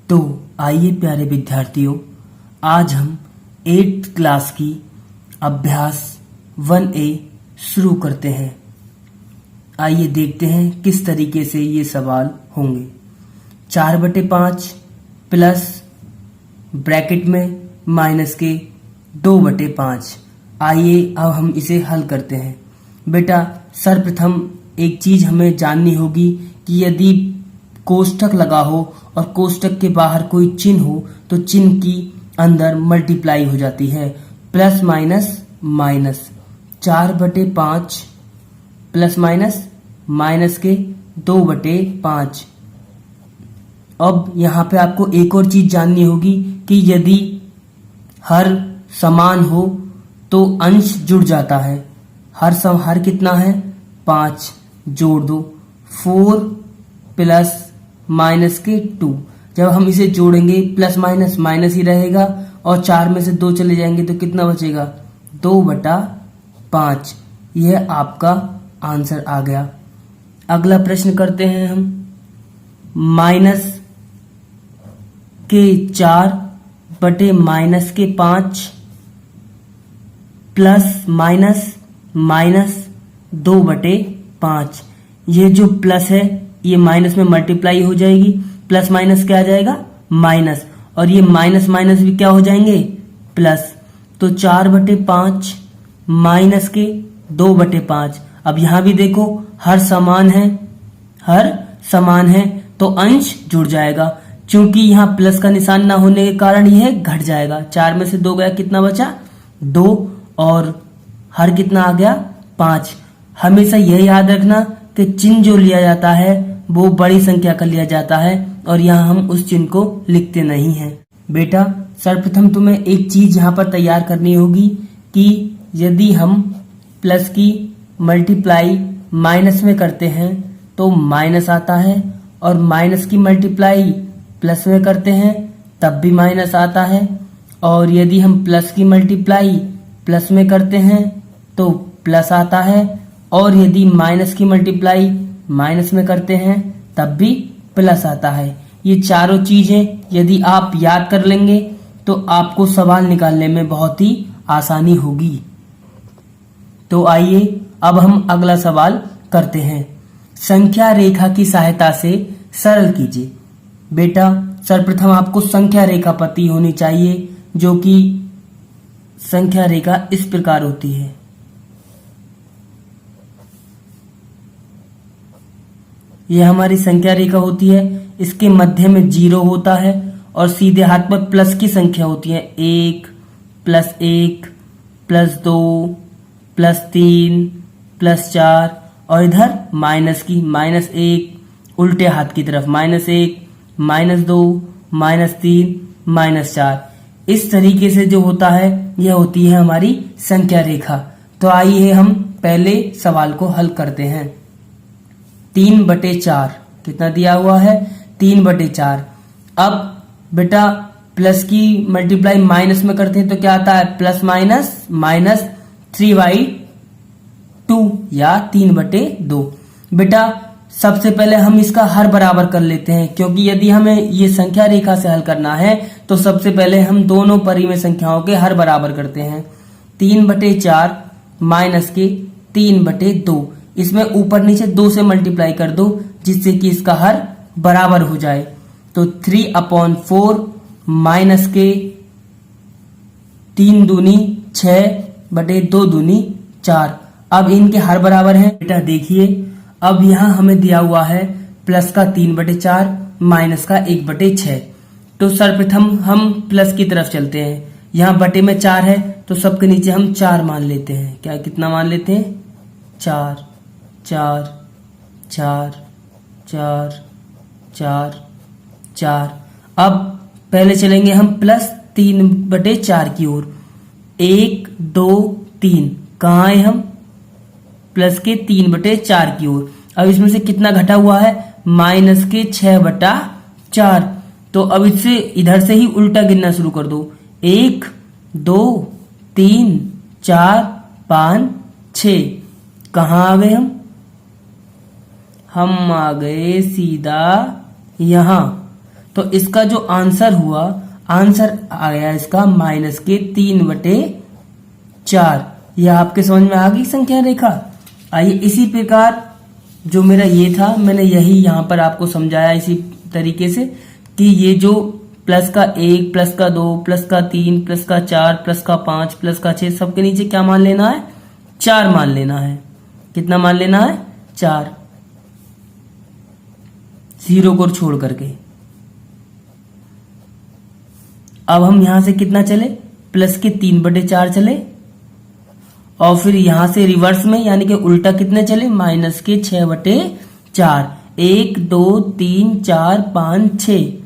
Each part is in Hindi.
तो आइए प्यारे विद्यार्थियों, आज हम 8th क्लास की अभ्यास 1A शुरू करते हैं। आइए देखते हैं किस तरीके से ये सवाल होंगे। 4/5 प्लस ब्रैकेट में माइनस के 2/5। आइए अब हम इसे हल करते हैं। बेटा सर्वप्रथम एक चीज हमें जाननी होगी कि यदि कोष्ठक लगा हो और कोष्ठक के बाहर कोई चिन्ह हो तो चिन्ह की अंदर मल्टीप्लाई हो जाती है। Plus minus minus 4/5 plus minus minus के 2/5। अब यहाँ पे आपको एक और चीज जाननी होगी कि यदि हर समान हो तो अंश जुड़ जाता है। हर कितना है 5, जोड़ दो 4 प्लस माइनस के 2। जब हम इसे जोड़ेंगे प्लस माइनस माइनस ही रहेगा और 4 में से 2 चले जाएंगे तो कितना बचेगा 2/5। यह आपका आंसर आ गया। अगला प्रश्न करते हैं हम। माइनस के 4 बटे माइनस के 5 प्लस माइनस माइनस 2/5। ये जो प्लस है ये माइनस में मल्टीप्लाई हो जाएगी। प्लस माइनस क्या आ जाएगा माइनस, और ये माइनस माइनस भी क्या हो जाएंगे प्लस। तो 4/5 माइनस के 2/5। अब यहां भी देखो हर समान है तो अंश जुड़ जाएगा। क्योंकि यहाँ प्लस का निशान ना होने के कारण यह घट जाएगा। 4 में से 2 गया, कितना बचा 2, और हर कितना आ गया 5। हमेशा यह याद रखना कि चिन्ह जो लिया जाता है वो बड़ी संख्या का लिया जाता है और यहाँ हम उस चिन्ह को लिखते नहीं हैं। बेटा सर्वप्रथम तुम्हें एक चीज यहाँ पर तैयार करनी होगी कि यदि हम प्लस की मल्टीप्लाई माइनस में करते हैं तो माइनस आता है, और माइनस की मल्टीप्लाई प्लस में करते हैं तब भी माइनस आता है, और यदि हम प्लस की मल्टीप्लाई प्लस में करते हैं तो प्लस आता है, और यदि माइनस की मल्टीप्लाई माइनस में करते हैं तब भी प्लस आता है। ये चारों चीजें यदि आप याद कर लेंगे तो आपको सवाल निकालने में बहुत ही आसानी होगी। तो आइए अब हम अगला सवाल करते हैं। संख्या रेखा की सहायता से सरल कीजिए। बेटा सर्वप्रथम आपको संख्या रेखा पता होनी चाहिए, जो कि संख्या रेखा इस प्रकार होती है। यह हमारी संख्या रेखा होती है। इसके मध्य में 0 होता है और सीधे हाथ पर प्लस की संख्या होती है। 1 प्लस 1 प्लस 2 प्लस 3 प्लस 4, और इधर माइनस की -1 उल्टे हाथ की तरफ -1 -2 -3 -4। इस तरीके से जो होता है यह होती है हमारी संख्या रेखा। तो आइए हम पहले सवाल को हल करते हैं। 3/4 कितना दिया हुआ है 3/4। अब बेटा प्लस की मल्टीप्लाई माइनस में करते हैं तो क्या आता है प्लस माइनस माइनस 3/2 या 3/2। बेटा सबसे पहले हम इसका हर बराबर कर लेते हैं, क्योंकि यदि हमें ये संख्या रेखा से हल करना है तो सबसे पहले हम दोनों परिमेय संख्याओं के हर बराबर करते हैं। 3/4 माइनस के 3/2, इसमें ऊपर नीचे 2 से मल्टीप्लाई कर दो जिससे कि इसका हर बराबर हो जाए। तो 3/4 माइनस के 3 दूनी 6/2 दूनी 4। अब इनके हर बराबर हैं। बेटा देखिए अब यहाँ हमें दिया हुआ है प्लस का 3/4 माइनस का 1/6। तो सर्वप्रथम हम प्लस की तरफ चलते हैं। यहाँ बटे में 4 है तो सबके नीचे हम 4 मान लेते हैं। क्या कितना मान लेते हैं 4 4 4 4 4 4। अब पहले चलेंगे हम प्लस 3/4 की ओर। 1 2 3 कहाँ आए हम प्लस के 3/4 की ओर। अब इसमें से कितना घटा हुआ है माइनस के 6/4। तो अब इससे इधर से ही उल्टा गिनना शुरू कर दो। 1 2 3 4 5 6। कहाँ आ गए हम आ गए सीधा यहाँ। तो इसका जो आंसर हुआ, आंसर आया इसका -3/4। यह आपके समझ में आ गई संख्या रेखा। आइए इसी प्रकार जो मेरा ये था, मैंने यही यहाँ पर आपको समझाया इसी तरीके से कि ये जो प्लस का 1, प्लस का 2, प्लस का 3, प्लस का 4, प्लस का 5, प्लस का 6, सबके नीचे क्या मान लेना है? 4 मान लेना है। कितना मान लेना है? 4, 0 को छोड़ करके। अब हम यहां से कितना चले? प्लस के 3/4 चले, और फिर यहां से रिवर्स में यानी कि उल्टा कितने चले? माइनस के 6/4। 1 2 3 4 5 6,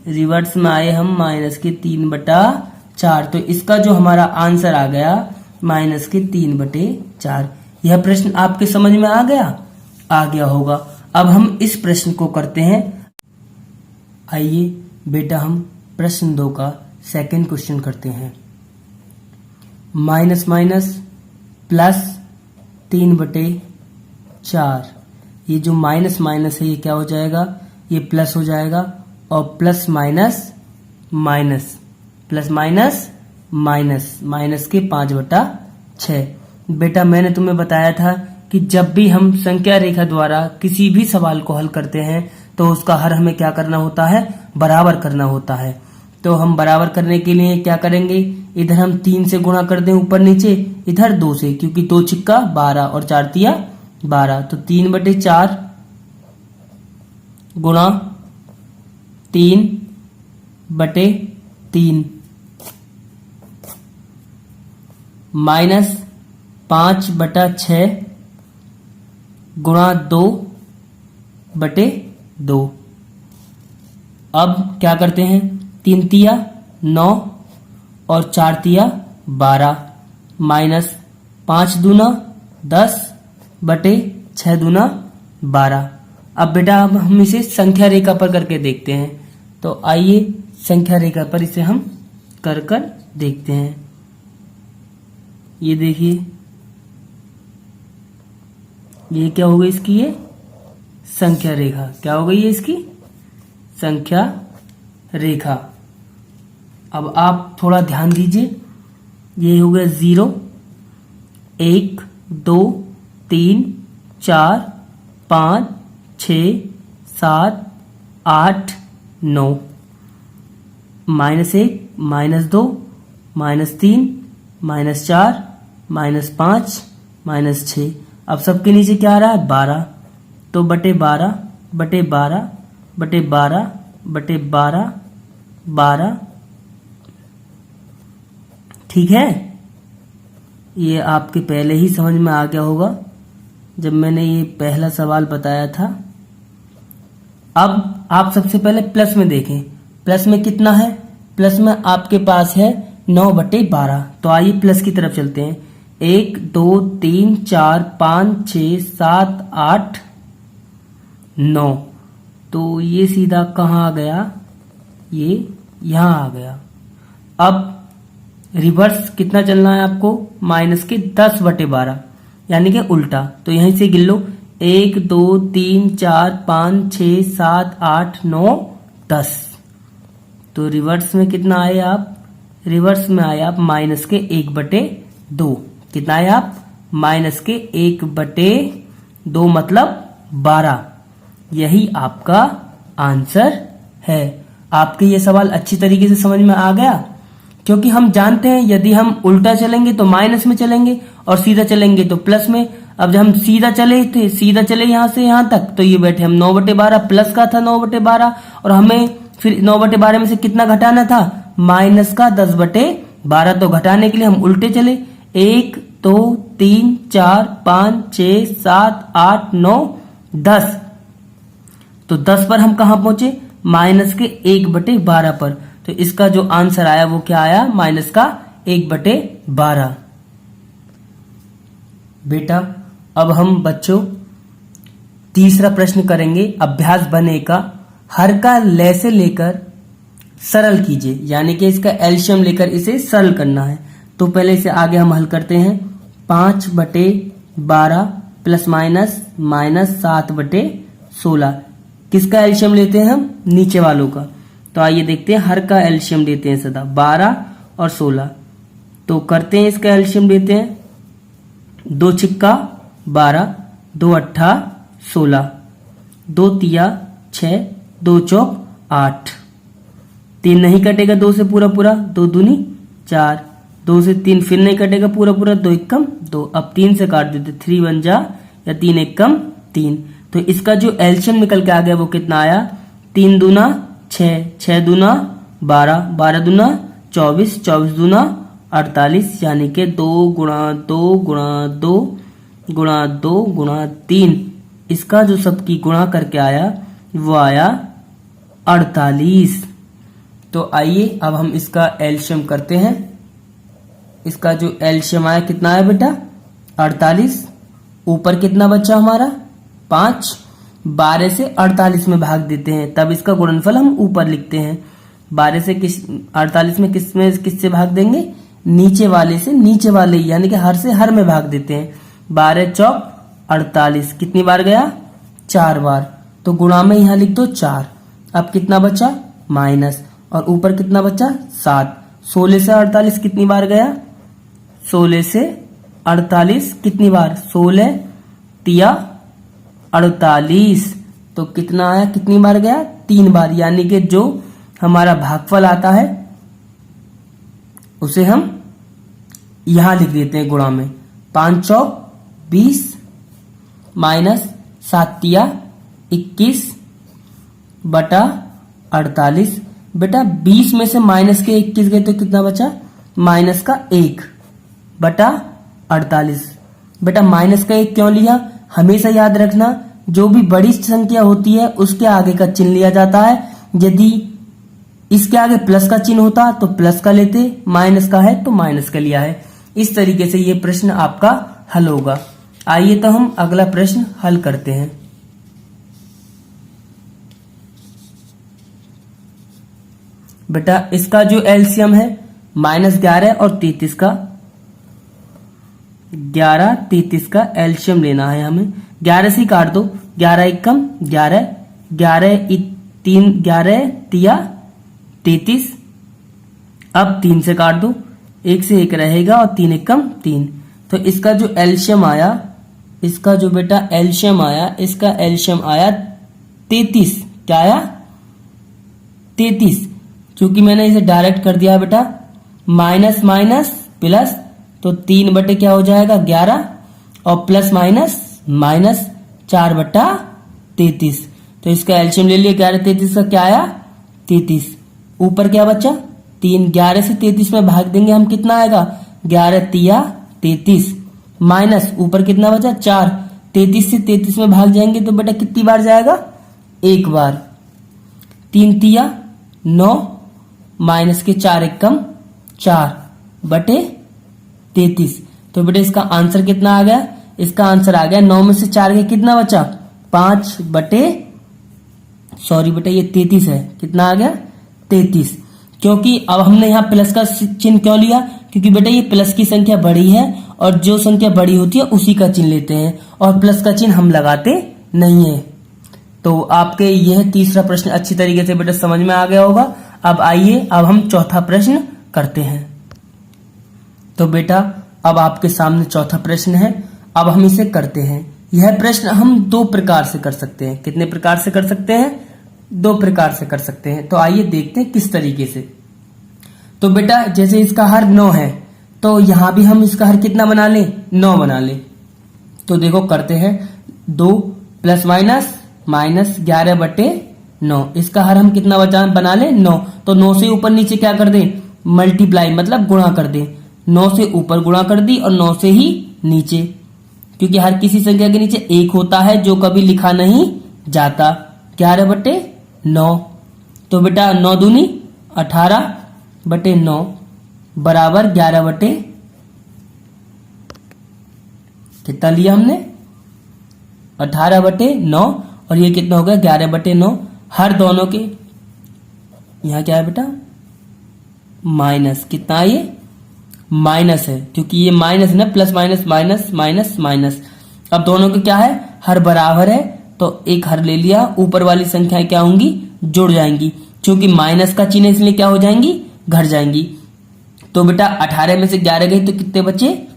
रिवर्स में आए हम माइनस के 3/4। तो इसका जो हमारा आंसर आ गया माइनस के 3/4। यह प्रश्न आपके समझ में आ गया? आ गया होगा। अब हम इस प्रश्न को करते हैं। आइए बेटा हम प्रश्न 2 का सेकंड क्वेश्चन करते हैं। Minus minus plus 3/4। ये जो माइनस माइनस है ये क्या हो जाएगा? ये प्लस हो जाएगा, और plus minus minus, plus minus minus, minus के 5/6। बेटा मैंने तुम्हें बताया था कि जब भी हम संख्या रेखा द्वारा किसी भी सवाल को हल करते हैं तो उसका हर हमें क्या करना होता है? बराबर करना होता है। तो हम बराबर करने के लिए क्या करेंगे? इधर हम 3 से गुणा कर दें ऊपर नीचे, इधर 2 से, क्योंकि 2 छिक्का 12 और 4 तिया 12। तो 3/4 गुणा 3/3 माइनस 5/6 गुणा 2/2। अब क्या करते हैं? 3 तिया 9 और 4 तिया 12 माइनस 5 दूना 10/6 दूना 12। अब बेटा अब हम इसे संख्या रेखा पर करके देखते हैं। तो आइए संख्या रेखा पर इसे हम कर देखते हैं। ये देखिए, ये क्या हो गई इसकी? ये संख्या रेखा। क्या हो गई है इसकी? संख्या रेखा। अब आप थोड़ा ध्यान दीजिए। ये हो गया 0, 1 2 3 4 5 6 7 8 9, -1 -2 -3 -4 -5 -6। अब सबके नीचे क्या आ रहा है? 12। तो बटे 12 बटे 12 बटे 12 बटे 12 12। ठीक है, ये आपके पहले ही समझ में आ गया होगा जब मैंने ये पहला सवाल बताया था। अब आप सबसे पहले प्लस में देखें। प्लस में कितना है? प्लस में आपके पास है 9/12। तो आइए प्लस की तरफ चलते हैं। 1 2 3 4 5 6 7 8 9। तो ये सीधा कहाँ आ गया? ये यहां आ गया। अब रिवर्स कितना चलना है आपको? माइनस के 10/12 यानी कि उल्टा। तो यहीं से गिन लो, 1 2 3 4 5 6 7 8 9 10। तो रिवर्स में कितना आए आप? रिवर्स में आए आप माइनस के 1/2। कितना आए आप? माइनस के 1/2 मतलब 12। यही आपका आंसर है। आपके ये सवाल अच्छी तरीके से समझ में आ गया, क्योंकि हम जानते हैं यदि हम उल्टा चलेंगे तो माइनस में चलेंगे और सीधा चलेंगे तो प्लस में। अब जब हम सीधा चले यहां से यहां तक, तो ये बैठे हम 9/12, प्लस का था 9/12, और हमें फिर 9/12 में से कितना घटाना था? माइनस का 10/12। तो घटाने के लिए हम उल्टे चले, 1 2 3 4 5 6 7 8 9 10। तो 10 पर हम कहां पहुंचे? माइनस के 1/12 पर। तो इसका जो आंसर आया वो क्या आया? माइनस का 1/12। बेटा अब हम बच्चों तीसरा प्रश्न करेंगे। अभ्यास बने का हर का लय से लेकर सरल कीजिए, यानी कि इसका एलसीएम लेकर इसे सरल करना है। तो पहले इसे आगे हम हल करते हैं। 5/12 प्लस माइनस -7/16। किसका एलसीएम लेते हैं हम? नीचे वालों का। तो आइए देखते हैं, हर का एलसीएम लेते हैं सदा, 12 और 16। तो करते हैं, इसका एलसीएम लेते हैं, 2 छिक्का 12, 2 अट्ठा 16, 2 तिया 6, 2 चौक 8, 3 नहीं कटेगा 2 से पूरा पूरा, 2 दूनी 4, 2 से 3 फिर नहीं कटेगा पूरा पूरा, 2 एकम 2। अब 3 से काट देते, 3 बन जा या 3 एकम 3। तो इसका जो एलसीएम निकल के आ गया वो कितना आया, 3 दूना 6, 6 दूना 12, 12 दूना 24, 24 दूना 48, यानी कि 2 गुणा 2 गुणा 2 गुणा 2 गुणा 3, इसका जो सबकी गुणा करके आया वो आया 48। तो आइए अब हम इसका एलसीएम करते हैं। इसका जो एलसीएम आया कितना आया बेटा, 48। ऊपर कितना बचा हमारा, 5। 12 से 48 में भाग देते हैं, तब इसका गुणनफल हम ऊपर लिखते हैं। 12 से 48 में किससे भाग देंगे, नीचे वाले से नीचे वाले, यानी कि हर से हर में भाग देते हैं। 12 चौक 48 कितनी बार गया, 4 बार। तो गुणा में यहां लिख दो 4। अब कितना बचा, माइनस, और ऊपर कितना बचा, 7। 16 से 48 कितनी बार गया, 16 से 48 कितनी बार, 16 तिया 48। तो कितना आया, कितनी बार गया, 3 बार। यानी कि जो हमारा भागफल आता है उसे हम यहां लिख देते हैं गुणा में। 5 चौक 20 माइनस 7 तिया 21 बटा 48। बेटा 20 में से माइनस के 21 गए तो कितना बचा, माइनस का 1 बटा 48। बेटा माइनस का 1 क्यों लिया, हमेशा याद रखना जो भी बड़ी संख्या होती है उसके आगे का चिन्ह लिया जाता है। यदि इसके आगे प्लस का चिन्ह होता तो प्लस का लेते, माइनस का है तो माइनस का लिया है। इस तरीके से ये प्रश्न आपका हल होगा। आइए तो हम अगला प्रश्न हल करते हैं। बेटा इसका जो एलसीएम है -11 और 33 का, 11 33 का एलसीएम लेना है हमें। 11 से काट दो, 11 एकम 11, 11 3 11 तिया 33। अब 3 से काट दो, 1 से 1 रहेगा और 3 एकम 3। तो इसका जो एलसीएम आया, इसका जो बेटा एलसीएम आया, इसका एलसीएम आया 33। क्या आया, 33। क्योंकि मैंने इसे डायरेक्ट कर दिया बेटा, माइनस माइनस प्लस, तो 3 बटे क्या हो जाएगा 11, और प्लस माइनस माइनस 4 बटा 33। तो इसका एलसीएम ले लिया, 11 33 का क्या आया 33। ऊपर क्या बचा 3, 11 से 33 में भाग देंगे हम, कितना आएगा 11 तिया 33, माइनस ऊपर कितना बचा 4, 33 से 33 में भाग जाएंगे तो बेटा कितनी बार जाएगा, 1 बार। 3 तिया 9 माइनस के 4 एकम 4 बटे 33। तो बेटा इसका आंसर कितना आ गया, इसका आंसर आ गया 9 में से 4 के कितना बचा 5 बटे, सॉरी बेटा ये 33 है, कितना आ गया 33। क्योंकि अब हमने यहाँ प्लस का चिन्ह क्यों लिया, क्योंकि बेटा ये प्लस की संख्या बड़ी है और जो संख्या बड़ी होती है उसी का चिन्ह लेते हैं, और प्लस का चिन्ह हम लगाते नहीं है। तो आपके यह तीसरा प्रश्न अच्छी तरीके से बेटा समझ में आ गया होगा। अब आइए अब हम चौथा प्रश्न करते हैं। तो बेटा अब आपके सामने चौथा प्रश्न है, अब हम इसे करते हैं। यह प्रश्न हम 2 प्रकार से कर सकते हैं। कितने प्रकार से कर सकते हैं, 2 प्रकार से कर सकते हैं। तो आइए देखते हैं किस तरीके से। तो बेटा जैसे इसका हर 9 है, तो यहां भी हम इसका हर कितना बना लें, 9 बना लें। तो देखो करते हैं, 2 प्लस माइनस माइनस 11 बटे 9, इसका हर हम कितना बना लें 9। तो 9 से ऊपर नीचे क्या कर दें, मल्टीप्लाई मतलब गुणा कर दें। 9 से ऊपर गुणा कर दी और 9 से ही नीचे, क्योंकि हर किसी संख्या के नीचे 1 होता है जो कभी लिखा नहीं जाता। 11 बटे 9, तो बेटा 9 दूनी 18 बटे 9 बराबर 11 बटे, कितना लिया हमने 18 बटे 9, और ये कितना हो गया 11 बटे 9। हर दोनों के यहां क्या है बेटा माइनस, कितना ये माइनस है, क्योंकि ये माइनस है ना, plus minus minus minus minus. अब दोनों के क्या है, हर बराबर है, तो एक हर ले लिया, ऊपर वाली संख्याएं क्या होंगी जुड़ जाएंगी। क्योंकि माइनस का चिन्ह इसलिए क्या हो जाएंगी, घट जाएंगी। तो बेटा 18 में से 11 गई तो कितने बचे,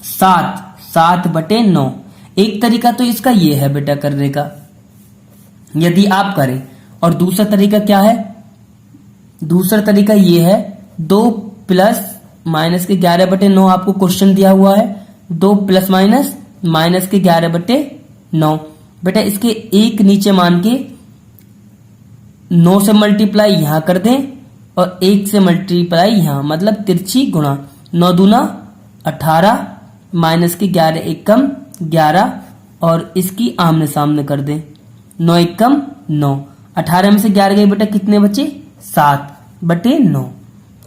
7, 7/9। एक तरीका तो इसका ये है बेटा करने का, यदि आप करें। और दूसरा तरीका क्या है, दूसरा तरीका ये है 2 प्लस माइनस के 11/9 आपको क्वेश्चन दिया हुआ है, 2 प्लस माइनस माइनस के 11/9। बेटा इसके एक नीचे मान के 9 से मल्टीप्लाई यहां कर दें और 1 से मल्टीप्लाई यहां, मतलब तिरछी गुणा। 9 दूना 18 माइनस के 11 एकम 11 और इसकी आमने सामने कर दें, 9 एकम 9। 18 में से 11 गए बेटा कितने बचे, 7/9।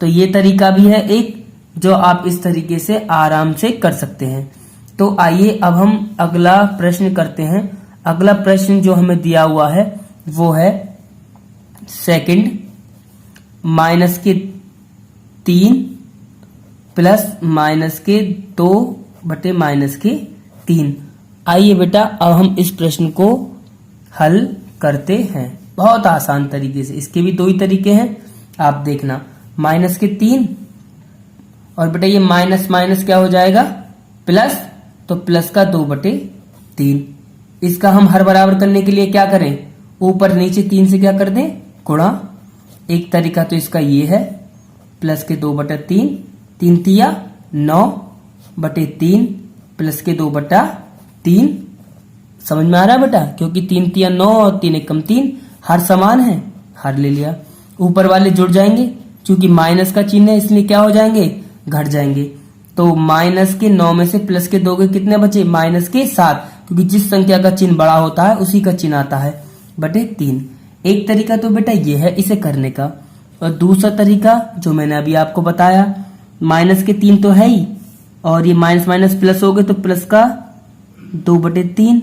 तो ये तरीका भी है एक, जो आप इस तरीके से आराम से कर सकते हैं। तो आइए अब हम अगला प्रश्न करते हैं। अगला प्रश्न जो हमें दिया हुआ है वो है सेकंड, माइनस के 3 प्लस माइनस के 2 बटे माइनस के 3। आइए बेटा अब हम इस प्रश्न को हल करते हैं बहुत आसान तरीके से। इसके भी 2 ही तरीके हैं, आप देखना। माइनस के 3 और बेटा ये माइनस माइनस क्या हो जाएगा, प्लस, तो प्लस का 2/3। इसका हम हर बराबर करने के लिए क्या करें, ऊपर नीचे 3 से क्या कर दें, गुणा। एक तरीका तो इसका ये है, प्लस के 2/3, 3 तिया 9/3 प्लस के 2/3। समझ में आ रहा है बेटा, क्योंकि 3 तिया 9 और 3 एकम 3, हर समान है, हर ले लिया। ऊपर वाले जुड़ जाएंगे, क्योंकि माइनस का चिन्ह है इसलिए क्या हो जाएंगे, घट जाएंगे। तो माइनस के 9 में से प्लस के 2 के कितने बचे, माइनस के 7, क्योंकि जिस संख्या का चिन्ह बड़ा होता है उसी का चिन्ह आता है, /3। एक तरीका तो बेटा ये है इसे करने का। और दूसरा तरीका जो मैंने अभी आपको बताया, माइनस के 3 तो है ही, और ये माइनस माइनस प्लस हो गए तो प्लस का 2/3।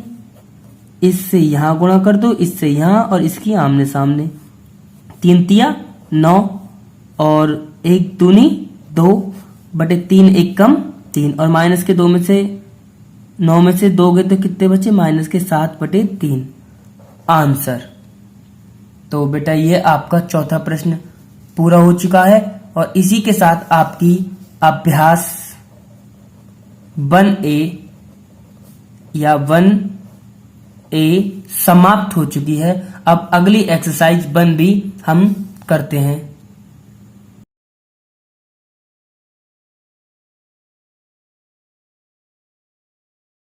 इससे यहां गुणा कर दो, इससे यहां, और इसकी आमने सामने। 3 तिया 9 और 1 दूनी 2/3 एकम 3, और माइनस के 2 में से 9 में से 2 गए तो कितने बचे, माइनस के 7/3 आंसर। तो बेटा ये आपका चौथा प्रश्न पूरा हो चुका है, और इसी के साथ आपकी अभ्यास 1A या 1A समाप्त हो चुकी है। अब अगली एक्सरसाइज 1B हम करते हैं।